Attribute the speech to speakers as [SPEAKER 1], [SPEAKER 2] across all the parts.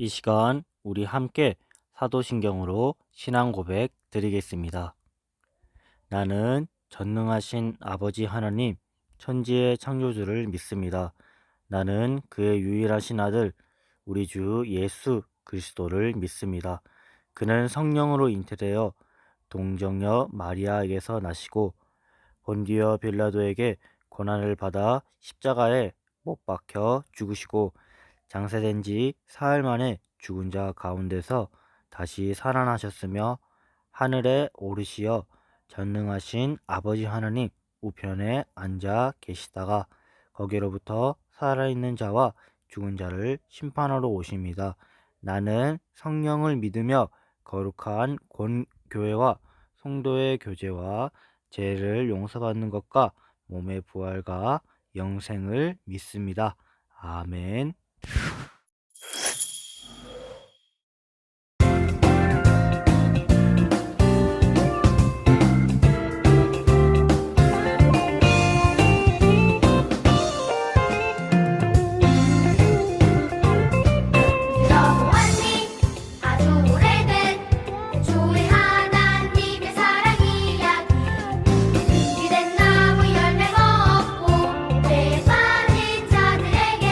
[SPEAKER 1] 이 시간 우리 함께 사도신경으로 신앙 고백 드리겠습니다. 나는 전능하신 아버지 하나님, 천지의 창조주를 믿습니다. 나는 그의 유일하신 아들, 우리 주 예수 그리스도를 믿습니다. 그는 성령으로 잉태되어 동정녀 마리아에게서 나시고 본디어 빌라도에게 고난을 받아 십자가에 못 박혀 죽으시고 장사된 지 사흘 만에 죽은 자 가운데서 다시 살아나셨으며 하늘에 오르시어 전능하신 아버지 하나님 우편에 앉아 계시다가 거기로부터 살아있는 자와 죽은 자를 심판하러 오십니다. 나는 성령을 믿으며 거룩한 교회와 성도의 교제와 죄를 용서받는 것과 몸의 부활과 영생을 믿습니다. 아멘.
[SPEAKER 2] 들어보았니 아주 오래된 조의 하나님의 사랑 이야기 유기된 나무 열매 먹고 죄에 빠진 자들에게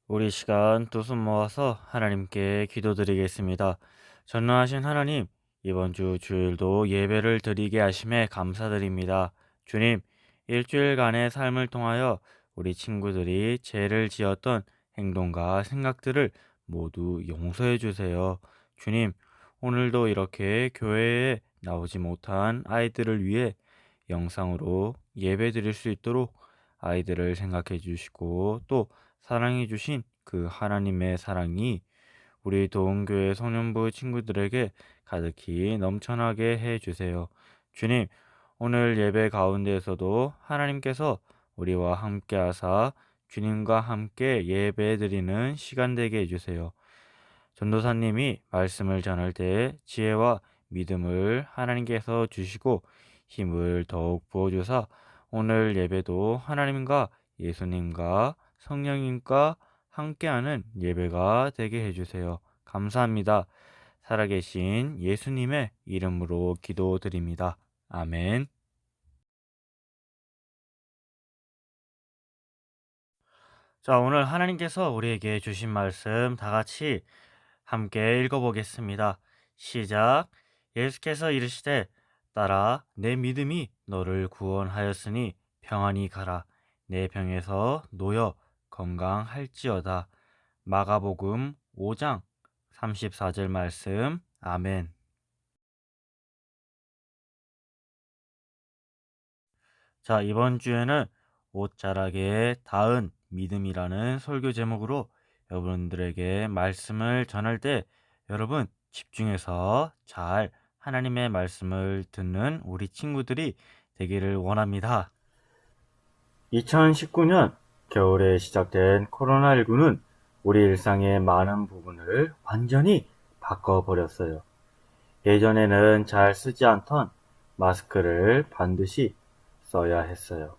[SPEAKER 1] 우리 시간 두 손 모아서 하나님께 기도드리겠습니다. 전능하신 하나님, 이번 주 주일도 예배를 드리게 하심에 감사드립니다. 주님, 일주일간의 삶을 통하여 우리 친구들이 죄를 지었던 행동과 생각들을 모두 용서해 주세요. 주님, 오늘도 이렇게 교회에 나오지 못한 아이들을 위해 영상으로 예배 드릴 수 있도록 아이들을 생각해 주시고 또 사랑해 주신 그 하나님의 사랑이 우리 도움교회 소년부 친구들에게 가득히 넘쳐나게 해 주세요. 주님, 오늘 예배 가운데에서도 하나님께서 우리와 함께 하사 주님과 함께 예배 드리는 시간 되게 해 주세요. 전도사님이 말씀을 전할 때 지혜와 믿음을 하나님께서 주시고 힘을 더욱 부어주사 오늘 예배도 하나님과 예수님과 성령님과 함께하는 예배가 되게 해주세요. 감사합니다. 살아계신 예수님의 이름으로 기도드립니다. 아멘. 자, 오늘 하나님께서 우리에게 주신 말씀 다 같이 함께 읽어보겠습니다. 시작. 예수께서 이르시되 따라 내 믿음이 너를 구원하였으니 평안히 가라. 내 병에서 놓여 건강할지어다. 마가복음 5장 34절 말씀. 아멘. 자, 이번 주에는 옷자락에 닿은 믿음이라는 설교 제목으로 여러분들에게 말씀을 전할 때 여러분 집중해서 잘 하나님의 말씀을 듣는 우리 친구들이 되기를 원합니다. 2019년 겨울에 시작된 코로나19는 우리 일상의 많은 부분을 완전히 바꿔버렸어요. 예전에는 잘 쓰지 않던 마스크를 반드시 써야 했어요.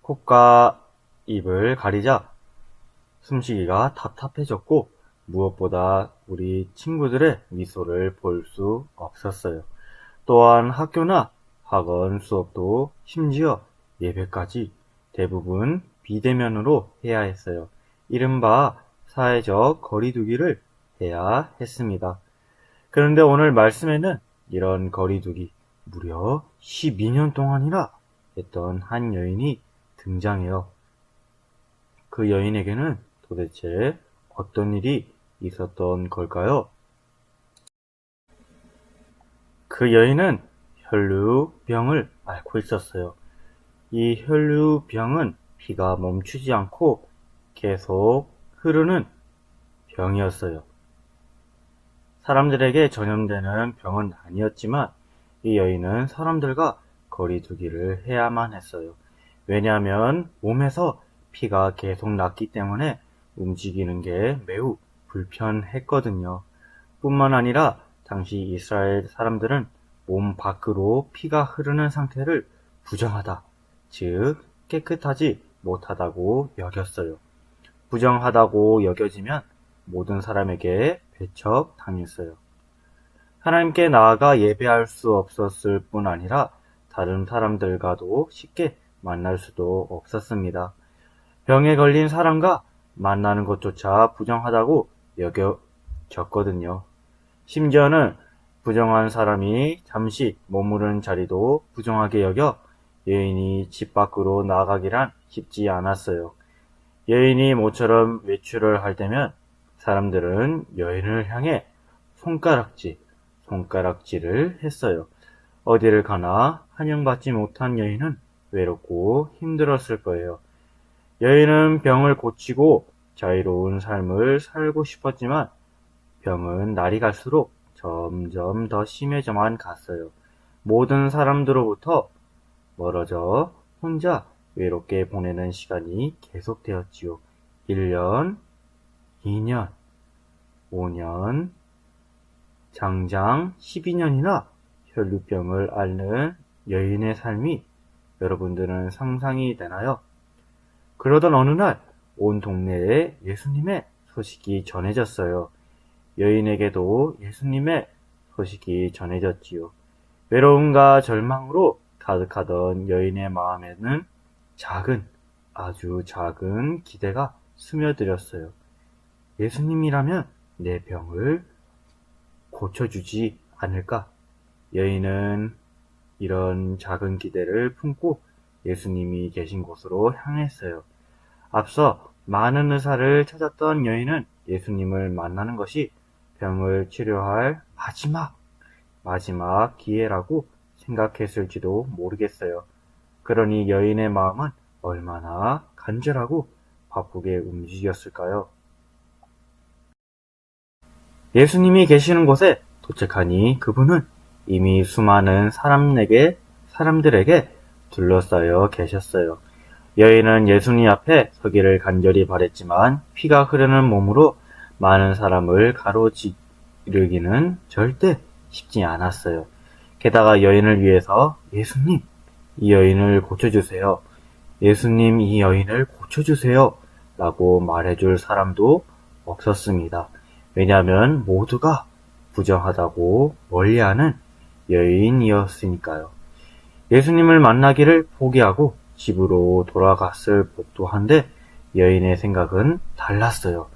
[SPEAKER 1] 콧과 입을 가리자 숨쉬기가 답답해졌고 무엇보다 우리 친구들의 미소를 볼 수 없었어요. 또한 학교나 학원 수업도 심지어 예배까지 대부분 비대면으로 해야 했어요. 이른바 사회적 거리두기를 해야 했습니다. 그런데 오늘 말씀에는 이런 거리두기 무려 12년 동안이나 했던 한 여인이 등장해요. 그 여인에게는 도대체 어떤 일이 있었던 걸까요? 그 여인은 혈루병을 앓고 있었어요. 이 혈루병은 피가 멈추지 않고 계속 흐르는 병이었어요. 사람들에게 전염되는 병은 아니었지만 이 여인은 사람들과 거리두기를 해야만 했어요. 왜냐하면 몸에서 피가 계속 났기 때문에 움직이는 게 매우 불편했거든요. 뿐만 아니라 당시 이스라엘 사람들은 몸 밖으로 피가 흐르는 상태를 부정하다, 즉 깨끗하지 못하다고 여겼어요. 부정하다고 여겨지면 모든 사람에게 배척당했어요. 하나님께 나아가 예배할 수 없었을 뿐 아니라 다른 사람들과도 쉽게 만날 수도 없었습니다. 병에 걸린 사람과 만나는 것조차 부정하다고 여겨졌거든요. 심지어는 부정한 사람이 잠시 머무른 자리도 부정하게 여겨 여인이 집 밖으로 나가기란 쉽지 않았어요. 여인이 모처럼 외출을 할 때면 사람들은 여인을 향해 손가락질을 했어요. 어디를 가나 환영받지 못한 여인은 외롭고 힘들었을 거예요. 여인은 병을 고치고 자유로운 삶을 살고 싶었지만 병은 날이 갈수록 점점 더 심해져만 갔어요. 모든 사람들로부터 멀어져 혼자 외롭게 보내는 시간이 계속되었지요. 1년, 2년, 5년, 장장 12년이나 혈루병을 앓는 여인의 삶이 여러분들은 상상이 되나요? 그러던 어느 날 온 동네에 예수님의 소식이 전해졌어요. 여인에게도 예수님의 소식이 전해졌지요. 외로움과 절망으로 가득하던 여인의 마음에는 아주 작은 기대가 스며들었어요. 예수님이라면 내 병을 고쳐주지 않을까? 여인은 이런 작은 기대를 품고 예수님이 계신 곳으로 향했어요. 앞서 많은 의사를 찾았던 여인은 예수님을 만나는 것이 병을 치료할 마지막 기회라고 생각했을지도 모르겠어요. 그러니 여인의 마음은 얼마나 간절하고 바쁘게 움직였을까요? 예수님이 계시는 곳에 도착하니 그분은 이미 수많은 사람들에게 둘러싸여 계셨어요. 여인은 예수님 앞에 서기를 간절히 바랬지만 피가 흐르는 몸으로 많은 사람을 가로지르기는 절대 쉽지 않았어요. 게다가 여인을 위해서 예수님, 이 여인을 고쳐주세요. 예수님, 이 여인을 고쳐주세요. 라고 말해줄 사람도 없었습니다. 왜냐하면 모두가 부정하다고 멀리하는 여인이었으니까요. 예수님을 만나기를 포기하고 집으로 돌아갔을 법도 한데 여인의 생각은 달랐어요.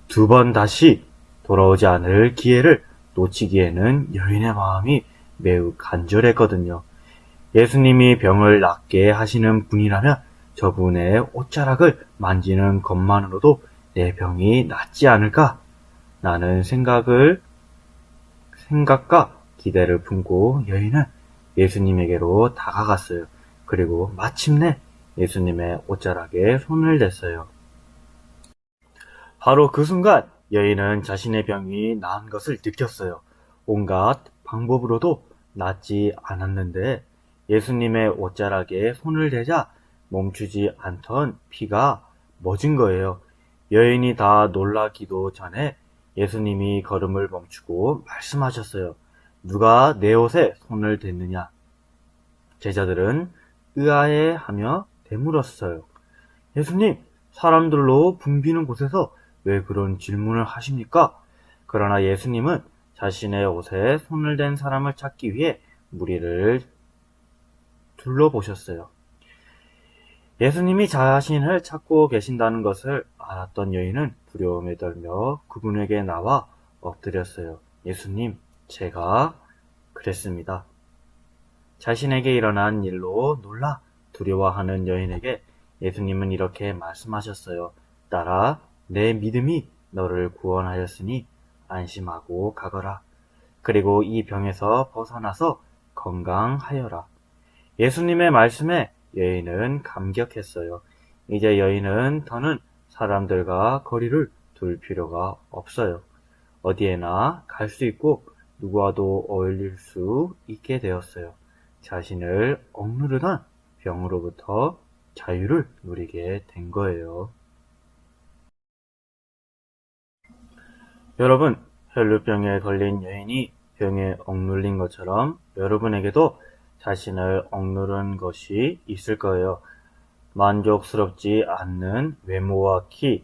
[SPEAKER 1] 2번 다시 돌아오지 않을 기회를 놓치기에는 여인의 마음이 매우 간절했거든요. 예수님이 병을 낫게 하시는 분이라면 저분의 옷자락을 만지는 것만으로도 내 병이 낫지 않을까? 라는 생각과 기대를 품고 여인은 예수님에게로 다가갔어요. 그리고 마침내 예수님의 옷자락에 손을 댔어요. 바로 그 순간 여인은 자신의 병이 나은 것을 느꼈어요. 온갖 방법으로도 낫지 않았는데 예수님의 옷자락에 손을 대자 멈추지 않던 피가 멎은 거예요. 여인이 다 놀라기도 전에 예수님이 걸음을 멈추고 말씀하셨어요. 누가 내 옷에 손을 댔느냐? 제자들은 의아해하며 되물었어요. 예수님, 사람들로 붐비는 곳에서 왜 그런 질문을 하십니까? 그러나 예수님은 자신의 옷에 손을 댄 사람을 찾기 위해 무리를 둘러보셨어요. 예수님이 자신을 찾고 계신다는 것을 알았던 여인은 두려움에 떨며 그분에게 나와 엎드렸어요. 예수님, 제가 그랬습니다. 자신에게 일어난 일로 놀라 두려워하는 여인에게 예수님은 이렇게 말씀하셨어요. 딸아, 내 믿음이 너를 구원하였으니 안심하고 가거라. 그리고 이 병에서 벗어나서 건강하여라. 예수님의 말씀에 여인은 감격했어요. 이제 여인은 더는 사람들과 거리를 둘 필요가 없어요. 어디에나 갈 수 있고 누구와도 어울릴 수 있게 되었어요. 자신을 억누르던 병으로부터 자유를 누리게 된 거예요. 여러분, 혈루병에 걸린 여인이 병에 억눌린 것처럼 여러분에게도 자신을 억누른 것이 있을 거예요. 만족스럽지 않는 외모와 키,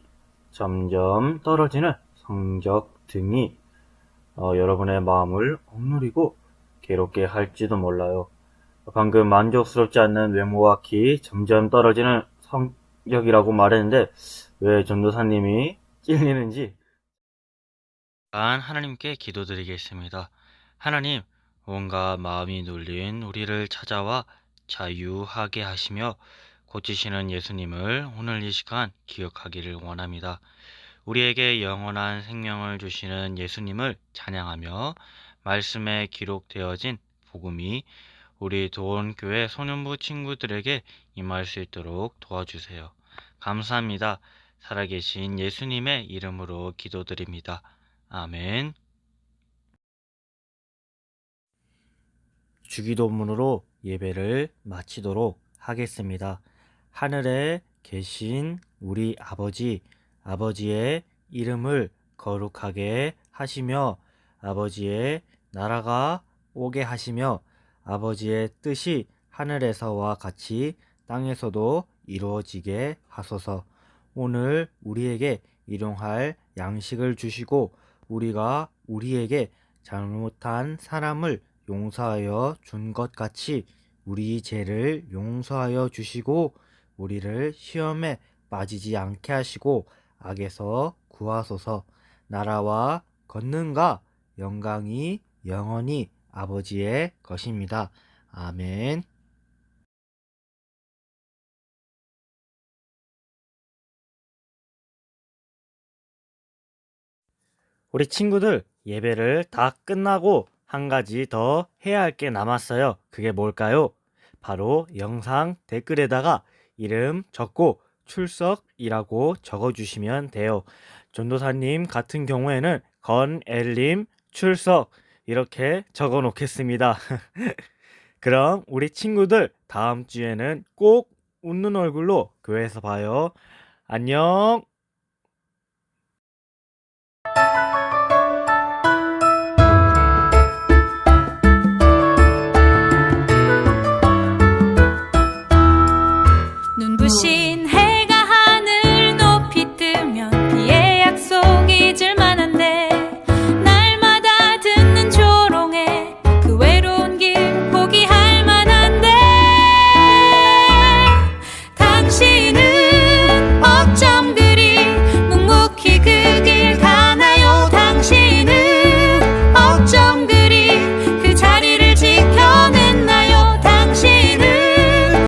[SPEAKER 1] 점점 떨어지는 성적 등이 여러분의 마음을 억누르고 괴롭게 할지도 몰라요. 방금 만족스럽지 않는 외모와 키, 점점 떨어지는 성적이라고 말했는데 왜 전도사님이 찔리는지 하나님께 기도드리겠습니다. 하나님, 온갖 마음이 눌린 우리를 찾아와 자유하게 하시며 고치시는 예수님을 오늘 이 시간 기억하기를 원합니다. 우리에게 영원한 생명을 주시는 예수님을 찬양하며 말씀에 기록되어진 복음이 우리 도원교회 소년부 친구들에게 임할 수 있도록 도와주세요. 감사합니다. 살아계신 예수님의 이름으로 기도드립니다. 아멘. 주기도문으로 예배를 마치도록 하겠습니다. 하늘에 계신 우리 아버지, 아버지의 이름을 거룩하게 하시며 아버지의 나라가 오게 하시며 아버지의 뜻이 하늘에서와 같이 땅에서도 이루어지게 하소서. 오늘 우리에게 일용할 양식을 주시고 우리가 우리에게 잘못한 사람을 용서하여 준 것 같이 우리 죄를 용서하여 주시고 우리를 시험에 빠지지 않게 하시고 악에서 구하소서. 나라와 권능과 영광이 영원히 아버지의 것입니다. 아멘. 우리 친구들, 예배를 다 끝나고 한 가지 더 해야 할 게 남았어요. 그게 뭘까요? 바로 영상 댓글에다가 이름 적고 출석이라고 적어주시면 돼요. 전도사님 같은 경우에는 건엘님 출석 이렇게 적어 놓겠습니다. 그럼 우리 친구들 다음 주에는 꼭 웃는 얼굴로 교회에서 봐요. 안녕!